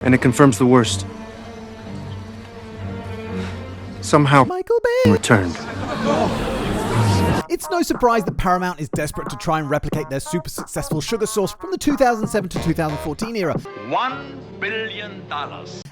And it confirms the worst. Somehow Michael Bay returned. It's no surprise that Paramount is desperate to try and replicate their super successful sugar sauce from the 2007 to 2014 era. $1 billion.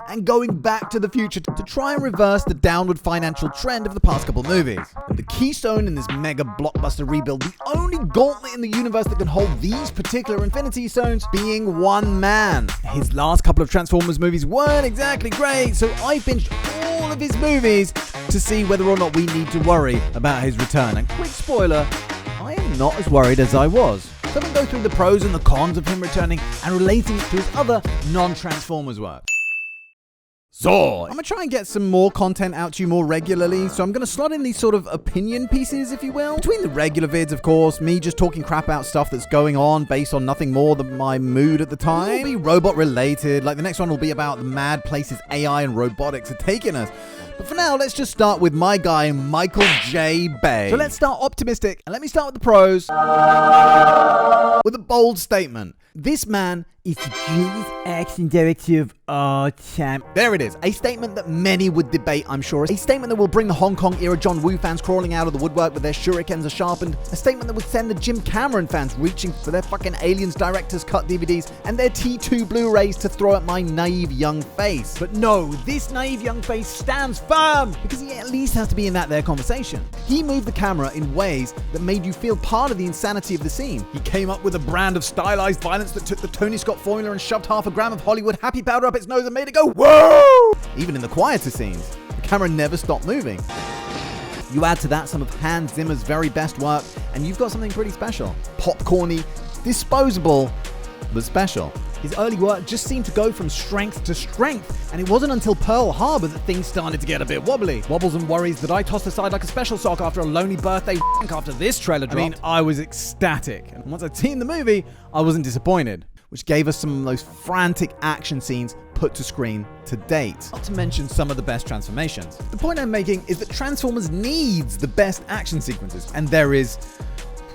And going back to the future to try and reverse the downward financial trend of the past couple movies. And the keystone in this mega blockbuster rebuild, the only gauntlet in the universe that can hold these particular Infinity Stones, being one man. His last couple of Transformers movies weren't exactly great, so I binged all of his movies to see whether or not we need to worry about his return. And quick spoiler, I am not as worried as I was. So I'm going to go through the pros and the cons of him returning and relating it to his other non-Transformers work. So, I'm going to try and get some more content out to you more regularly, so I'm going to slot in these sort of opinion pieces, if you will. Between the regular vids, of course, me just talking crap about stuff that's going on based on nothing more than my mood at the time. It'll be robot related, like the next one will be about the mad places AI and robotics are taking us. But for now, let's just start with my guy, Michael J. Bay. So let's start optimistic, and let me start with the pros. With a bold statement. This man is the greatest action director of all time. There it is. A statement that many would debate, I'm sure. A statement that will bring the Hong Kong era John Woo fans crawling out of the woodwork with their shurikens are sharpened. A statement that would send the Jim Cameron fans reaching for their fucking Aliens Director's Cut DVDs and their T2 Blu-rays to throw at my naive young face. But no, this naive young face stands firm because he at least has to be in that there conversation. He moved the camera in ways that made you feel part of the insanity of the scene. He came up with a brand of stylized violence that took the Tony Scott formula and shoved half a gram of Hollywood happy powder up its nose and made it go whoa! Even in the quieter scenes, the camera never stopped moving. You add to that some of Hans Zimmer's very best work, and you've got something pretty special. Popcorny, disposable, but special. His early work just seemed to go from strength to strength, and it wasn't until Pearl Harbor that things started to get a bit wobbly. Wobbles and worries that I tossed aside like a special sock after a lonely birthday after this trailer dropped. I mean, I was ecstatic, and once I'd seen the movie, I wasn't disappointed, which gave us some of the most frantic action scenes put to screen to date. Not to mention some of the best transformations. The point I'm making is that Transformers needs the best action sequences, and there is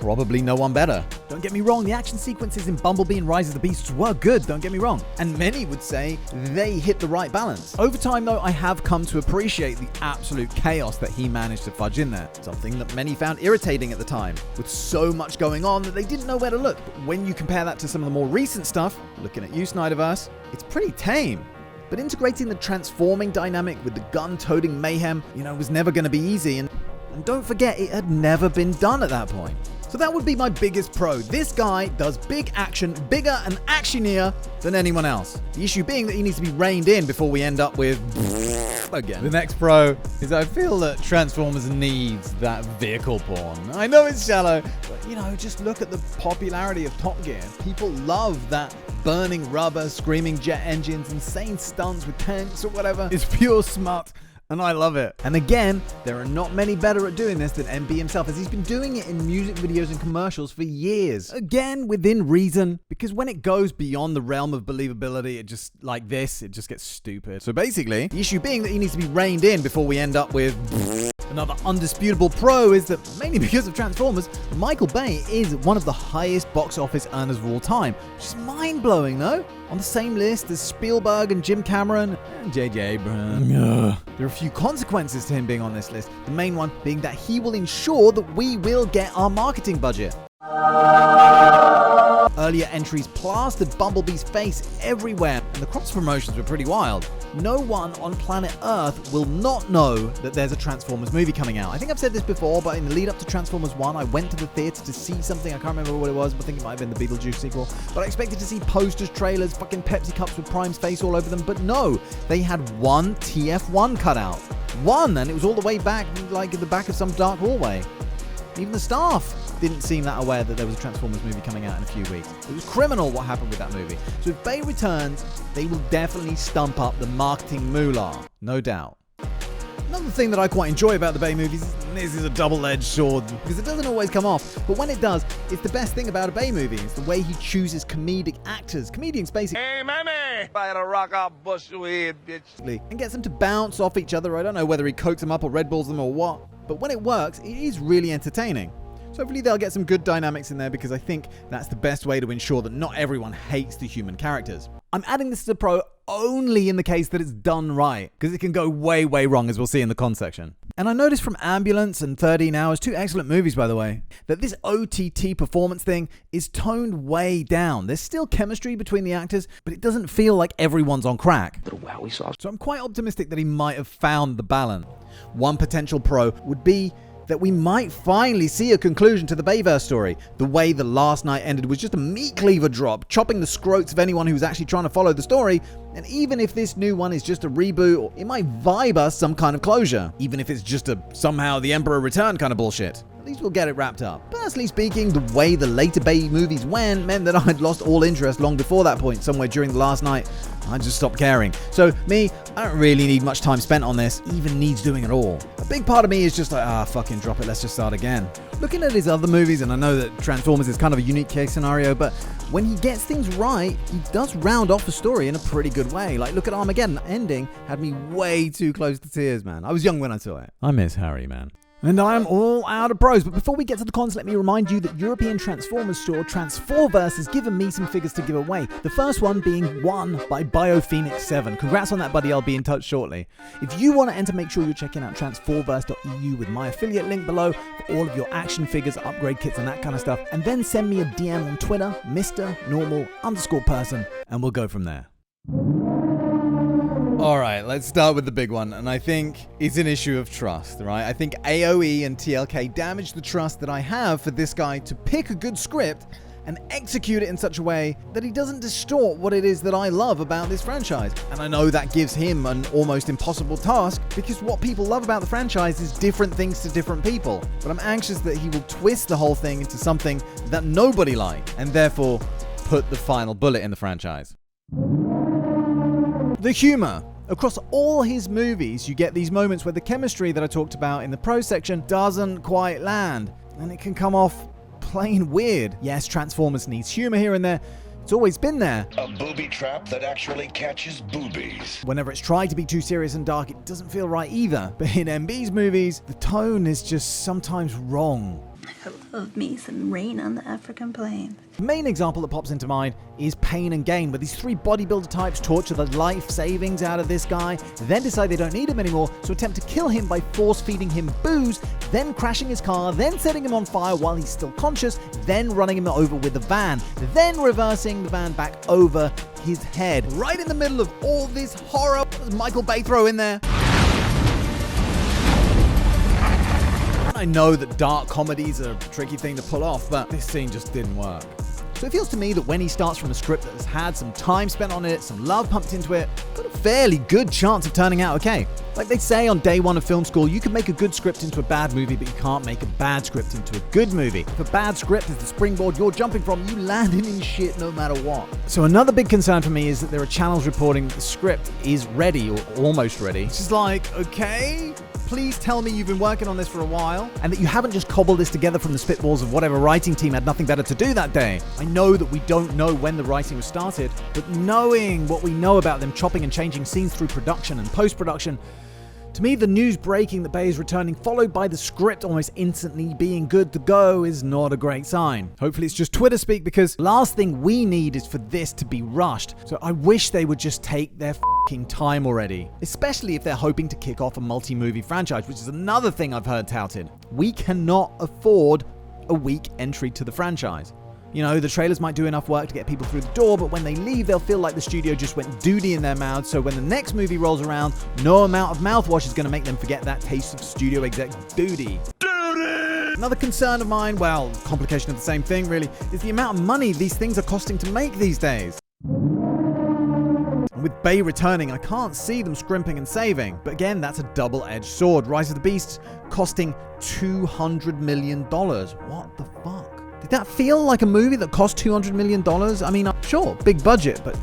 probably no one better. Don't get me wrong, the action sequences in Bumblebee and Rise of the Beasts were good, don't get me wrong. And many would say they hit the right balance. Over time though, I have come to appreciate the absolute chaos that he managed to fudge in there. Something that many found irritating at the time, with so much going on that they didn't know where to look. But when you compare that to some of the more recent stuff, looking at you, Snyderverse, it's pretty tame. But integrating the transforming dynamic with the gun-toting mayhem, was never going to be easy. And don't forget, it had never been done at that point. So that would be my biggest pro. This guy does big action, bigger and actionier than anyone else. The issue being that he needs to be reined in before we end up with again. The next pro is I feel that Transformers needs that vehicle porn. I know it's shallow, but just look at the popularity of Top Gear. People love that burning rubber, screaming jet engines, insane stunts with tanks or whatever. It's pure smut. And I love it. And again, there are not many better at doing this than MB himself, as he's been doing it in music videos and commercials for years. Again, within reason, because when it goes beyond the realm of believability, it just gets stupid. So basically, the issue being that he needs to be reined in before we end up with another undisputable pro is that, mainly because of Transformers, Michael Bay is one of the highest box office earners of all time. Which is mind-blowing, though. On the same list as Spielberg and Jim Cameron and J.J. Abrams. There are a few consequences to him being on this list. The main one being that he will ensure that we will get our marketing budget. Earlier entries plastered Bumblebee's face everywhere, and the cross promotions were pretty wild. No one on planet Earth will not know that there's a Transformers movie coming out. I think I've said this before, but in the lead up to Transformers 1, I went to the theater to see something. I can't remember what it was, but I think it might have been the Beetlejuice sequel. But I expected to see posters, trailers, fucking Pepsi cups with Prime's face all over them. But no, they had one TF1 cutout. One, and it was all the way back, like in the back of some dark hallway. Even the staff didn't seem that aware that there was a Transformers movie coming out in a few weeks. It was criminal what happened with that movie. So if Bay returns, they will definitely stump up the marketing moolah. No doubt. Another thing that I quite enjoy about the Bay movies is this is a double-edged sword, because it doesn't always come off. But when it does, it's the best thing about a Bay movie. It's the way he chooses comedic actors. Comedians basically... Hey, mammy! By the rock, I'll bust your head, bitch. And gets them to bounce off each other. I don't know whether he cokes them up or Red Bulls them or what. But when it works, it is really entertaining. So hopefully they'll get some good dynamics in there, because I think that's the best way to ensure that not everyone hates the human characters. I'm adding this as a pro only in the case that it's done right, because it can go way, way wrong, as we'll see in the con section. And I noticed from Ambulance and 13 Hours, two excellent movies by the way, that this OTT performance thing is toned way down. There's still chemistry between the actors, but it doesn't feel like everyone's on crack. So I'm quite optimistic that he might have found the balance. One potential pro would be that we might finally see a conclusion to the Bayhem story. The way the last night ended was just a meat cleaver drop, chopping the scrotes of anyone who's actually trying to follow the story. And even if this new one is just a reboot, it might vibe us some kind of closure. Even if it's just a somehow the Emperor returned kind of bullshit. At least we'll get it wrapped up. Personally speaking, the way the later Bay movies went meant that I'd lost all interest long before that point. Somewhere during the last night, I just stopped caring. So me, I don't really need much time spent on this, even needs doing at all. A big part of me is just like, fucking drop it, let's just start again. Looking at his other movies, and I know that Transformers is kind of a unique case scenario, but when he gets things right, he does round off the story in a pretty good way. Like, look at Armageddon. The ending had me way too close to tears, man. I was young when I saw it. I miss Harry, man. And I am all out of pros, but before we get to the cons, let me remind you that European Transformers store Transforverse has given me some figures to give away. The first one being One by Biophoenix 7. Congrats on that, buddy. I'll be in touch shortly. If you want to enter, make sure you're checking out transforverse.eu with my affiliate link below for all of your action figures, upgrade kits, and that kind of stuff. And then send me a DM on Twitter, Mr.Normal_person, and we'll go from there. Alright, let's start with the big one, and I think it's an issue of trust, right? I think AOE and TLK damaged the trust that I have for this guy to pick a good script and execute it in such a way that he doesn't distort what it is that I love about this franchise. And I know that gives him an almost impossible task, because what people love about the franchise is different things to different people. But I'm anxious that he will twist the whole thing into something that nobody liked, and therefore put the final bullet in the franchise. The humor. Across all his movies, you get these moments where the chemistry that I talked about in the pro section doesn't quite land, and it can come off plain weird. Yes, Transformers needs humor here and there. It's always been there. A booby trap that actually catches boobies. Whenever it's tried to be too serious and dark, it doesn't feel right either. But in MB's movies, the tone is just sometimes wrong. I love me some rain on the African plains. The main example that pops into mind is Pain and Gain, where these three bodybuilder types torture the life savings out of this guy, then decide they don't need him anymore, so attempt to kill him by force-feeding him booze, then crashing his car, then setting him on fire while he's still conscious, then running him over with a van, then reversing the van back over his head. Right in the middle of all this horror, what does Michael Bay throw in there? I know that dark comedies are a tricky thing to pull off, but this scene just didn't work. So it feels to me that when he starts from a script that has had some time spent on it, some love pumped into it, got a fairly good chance of turning out okay. Like they say on day one of film school, you can make a good script into a bad movie, but you can't make a bad script into a good movie. If a bad script is the springboard you're jumping from, you landing in shit no matter what. So another big concern for me is that there are channels reporting that the script is ready or almost ready. It's just like, okay, please tell me you've been working on this for a while and that you haven't just cobbled this together from the spitballs of whatever writing team had nothing better to do that day. I know that we don't know when the writing was started, but knowing what we know about them chopping and changing scenes through production and post-production, to me, the news breaking that Bay is returning, followed by the script almost instantly being good to go, is not a great sign. Hopefully it's just Twitter speak, because last thing we need is for this to be rushed. So I wish they would just take their fucking time already. Especially if they're hoping to kick off a multi-movie franchise, which is another thing I've heard touted. We cannot afford a weak entry to the franchise. You know, the trailers might do enough work to get people through the door, but when they leave, they'll feel like the studio just went duty in their mouths, so when the next movie rolls around, no amount of mouthwash is going to make them forget that taste of studio exec duty. Another concern of mine, well, complication of the same thing really, is the amount of money these things are costing to make these days. With Bay returning, I can't see them scrimping and saving. But again, that's a double-edged sword. Rise of the Beasts costing $200 million. What the fuck? Did that feel like a movie that cost $200 million? I mean, sure, big budget, but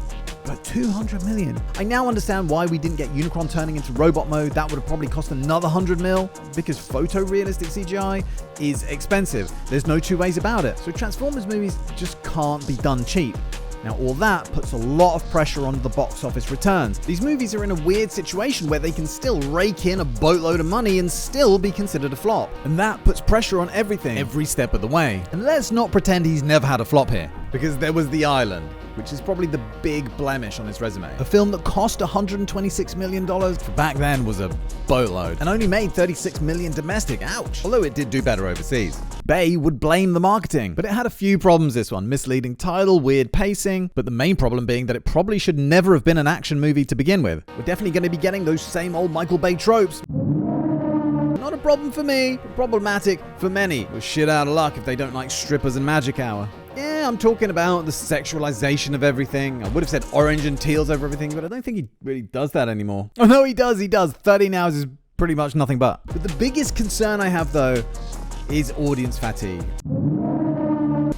$200 million. I now understand why we didn't get Unicron turning into robot mode. That would have probably cost another $100 mil, because photorealistic CGI is expensive. There's no two ways about it. So Transformers movies just can't be done cheap. Now, all that puts a lot of pressure on the box office returns. These movies are in a weird situation where they can still rake in a boatload of money and still be considered a flop. And that puts pressure on everything, every step of the way. And let's not pretend he's never had a flop here, because there was The Island, which is probably the big blemish on his resume. A film that cost $126 million for back then was a boatload, and only made $36 million domestic, ouch, although it did do better overseas. Bay would blame the marketing, but it had a few problems this one. Misleading title, weird pacing, but the main problem being that it probably should never have been an action movie to begin with. We're definitely going to be getting those same old Michael Bay tropes. Not a problem for me, but problematic for many. We're shit out of luck if they don't like strippers and magic hour. Yeah, I'm talking about the sexualization of everything. I would have said orange and teals over everything, but I don't think he really does that anymore. Oh no, he does. 13 hours is pretty much nothing but. But the biggest concern I have though is audience fatigue.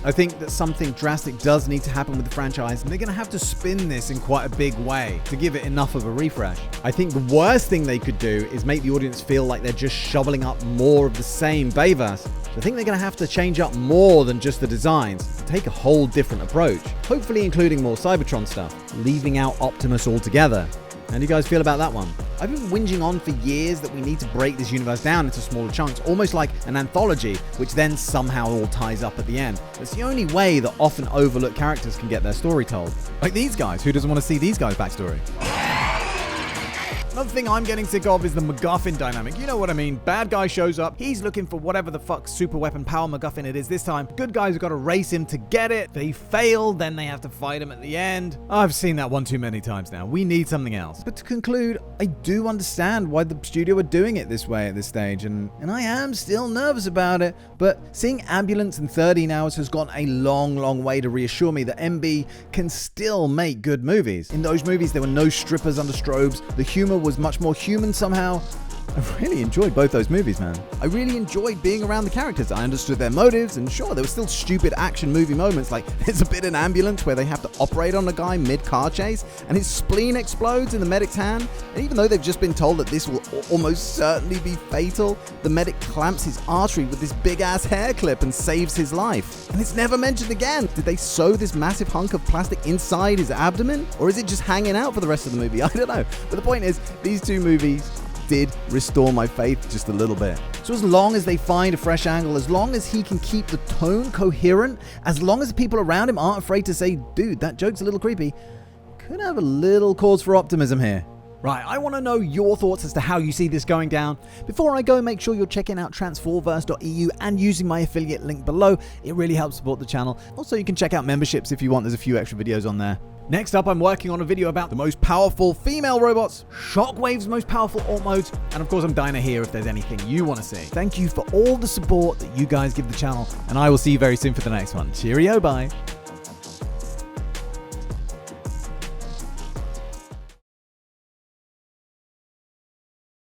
I think that something drastic does need to happen with the franchise, and they're going to have to spin this in quite a big way to give it enough of a refresh. I think the worst thing they could do is make the audience feel like they're just shoveling up more of the same Bayverse. So I think they're going to have to change up more than just the designs, take a whole different approach, hopefully including more Cybertron stuff, leaving out Optimus altogether. How do you guys feel about that one? I've been whinging on for years that we need to break this universe down into smaller chunks, almost like an anthology, which then somehow all ties up at the end. It's the only way that often overlooked characters can get their story told. Like these guys. Who doesn't want to see these guys' backstory? Another thing I'm getting sick of is the MacGuffin dynamic. You know what I mean. Bad guy shows up. He's looking for whatever the fuck super weapon power MacGuffin it is this time. Good guys have got to race him to get it. They fail, then they have to fight him at the end. I've seen that one too many times now. We need something else. But to conclude, I do understand why the studio are doing it this way at this stage, and I am still nervous about it. But seeing Ambulance in 13 hours has gone a long, long way to reassure me that MB can still make good movies. In those movies, there were no strippers under strobes. The humor was much more human somehow. I really enjoyed both those movies, man. I really enjoyed being around the characters. I understood their motives, and sure, there were still stupid action movie moments, like there's a bit in Ambulance where they have to operate on a guy mid-car chase, and his spleen explodes in the medic's hand, and even though they've just been told that this will almost certainly be fatal, the medic clamps his artery with this big-ass hair clip and saves his life. And it's never mentioned again. Did they sew this massive hunk of plastic inside his abdomen? Or is it just hanging out for the rest of the movie? I don't know. But the point is, these two movies did restore my faith just a little bit. So as long as they find a fresh angle, as long as he can keep the tone coherent, as long as the people around him aren't afraid to say, dude, that joke's a little creepy, could have a little cause for optimism here. Right, I want to know your thoughts as to how you see this going down. Before I go, make sure you're checking out transforverse.eu and using my affiliate link below. It really helps support the channel. Also, you can check out memberships if you want. There's a few extra videos on there. Next up, I'm working on a video about the most powerful female robots, Shockwave's most powerful alt modes, and of course I'm dying to hear if there's anything you want to see. Thank you for all the support that you guys give the channel, and I will see you very soon for the next one. Cheerio, bye.